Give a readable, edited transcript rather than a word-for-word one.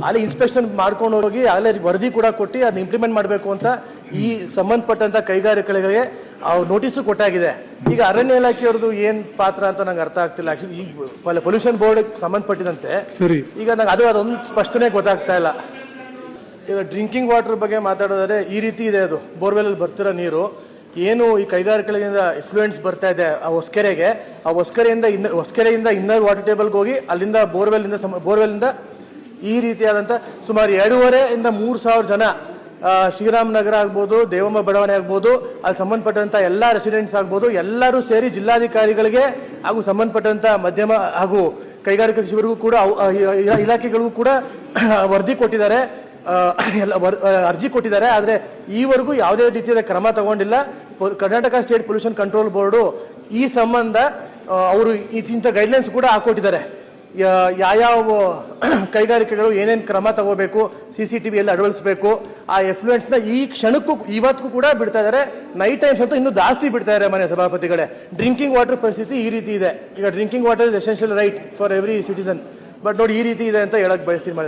ಅಲ್ಲಿ ಇನ್ಸ್ಪೆಕ್ಷನ್ ಮಾಡ್ಕೊಂಡು ಹೋಗಿ ಅಲ್ಲೇ ವರದಿ ಕೂಡ ಕೊಟ್ಟು ಅದನ್ನ ಇಂಪ್ಲಿಮೆಂಟ್ ಮಾಡಬೇಕು ಅಂತ ಈ ಸಂಬಂಧಪಟ್ಟಂತ ಕೈಗಾರಿಕೆಗಳಿಗೆ ನೋಟಿಸು ಕೊಟ್ಟಾಗಿದೆ. ಈಗ ಅರಣ್ಯ ಇಲಾಖೆಯವ್ರದ್ದು ಏನ್ ಪಾತ್ರ ಅಂತ ನಂಗೆ ಅರ್ಥ ಆಗ್ತಿಲ್ಲ. ಆಕ್ಚುಲಿ ಈಗ ಪೊಲ್ಯೂಷನ್ ಬೋರ್ಡ್ ಸಂಬಂಧಪಟ್ಟಿದಂತೆ ಈಗ ನಂಗೆ ಅದೊಂದು ಸ್ಪಷ್ಟನೆ ಗೊತ್ತಾಗ್ತಾ ಇಲ್ಲ. ಈಗ ಡ್ರಿಂಕಿಂಗ್ ವಾಟರ್ ಬಗ್ಗೆ ಮಾತಾಡೋದಾದ್ರೆ ಈ ರೀತಿ ಇದೆ. ಅದು ಬೋರ್ವೆಲ್ ಅಲ್ಲಿ ಬರ್ತಿರೋ ನೀರು ಏನು ಈ ಕೈಗಾರಿಕೆಗಳಿಂದ ಇನ್ಫ್ಲೂಯೆನ್ಸ್ ಬರ್ತಾ ಇದೆ ಆ ಹೊಸಕೆರೆಗೆ, ಆ ಹೊಸಕೆರೆಯಿಂದ ಇನ್ನರ್ ವಾಟರ್ ಟೇಬಲ್ಗೆ ಹೋಗಿ ಅಲ್ಲಿಂದ ಬೋರ್ವೆಲ್ ಈ ರೀತಿಯಾದಂಥ ಸುಮಾರು 2,500-3,000 ಜನ ಶ್ರೀರಾಮನಗರ ಆಗ್ಬೋದು, ದೇವಮ್ಮ ಬಡಾವಣೆ ಆಗ್ಬೋದು, ಅಲ್ಲಿ ಸಂಬಂಧಪಟ್ಟಂತ ಎಲ್ಲ ರೆಸಿಡೆಂಟ್ಸ್ ಆಗ್ಬೋದು, ಎಲ್ಲರೂ ಸೇರಿ ಜಿಲ್ಲಾಧಿಕಾರಿಗಳಿಗೆ ಹಾಗೂ ಸಂಬಂಧಪಟ್ಟಂತ ಮಧ್ಯಮ ಹಾಗೂ ಕೈಗಾರಿಕಾ ಸಚಿವರಿಗೂ ಕೂಡ ಇಲಾಖೆಗಳಿಗೂ ಕೂಡ ವರದಿ ಕೊಟ್ಟಿದ್ದಾರೆ, ಅರ್ಜಿ ಕೊಟ್ಟಿದ್ದಾರೆ. ಆದರೆ ಈವರೆಗೂ ಯಾವುದೇ ರೀತಿಯ ಕ್ರಮ ತಗೊಂಡಿಲ್ಲ. Karnataka state pollution control board ಈ ಸಂಬಂಧ ಅವರು ಇಂಥ ಗೈಡ್ಲೈನ್ಸ್ ಕೂಡ ಹಾಕೊಟ್ಟಿದ್ದಾರೆ. ಯಾವ್ಯಾವ ಕೈಗಾರಿಕೆಗಳು ಏನೇನು ಕ್ರಮ ತಗೋಬೇಕು, CCTV ಎಲ್ಲ ಅಳವಡಿಸಬೇಕು, ಆ ಎಫ್ಲುಯೆನ್ಸ್ನ ಈ ಕ್ಷಣಕ್ಕೂ ಇವತ್ತಿಗೂ ಕೂಡ ಬಿಡ್ತಾ ಇದ್ದಾರೆ. ನೈಟ್ ಟೈಮ್ಸ್ ಅಂತೂ ಇನ್ನೂ ಜಾಸ್ತಿ ಬಿಡ್ತಾ ಇದ್ದಾರೆ. ಮನೆ ಸಭಾಪತಿಗಳೇ, ಡ್ರಿಂಕಿಂಗ್ ವಾಟರ್ ಪರಿಸ್ಥಿತಿ ಈ ರೀತಿ ಇದೆ. ಈಗ drinking water is essential right for every citizen. But ನೋಡಿ ಈ ರೀತಿ ಇದೆ ಅಂತ ಹೇಳಕ್ ಬಯಸ್ತೀನಿ.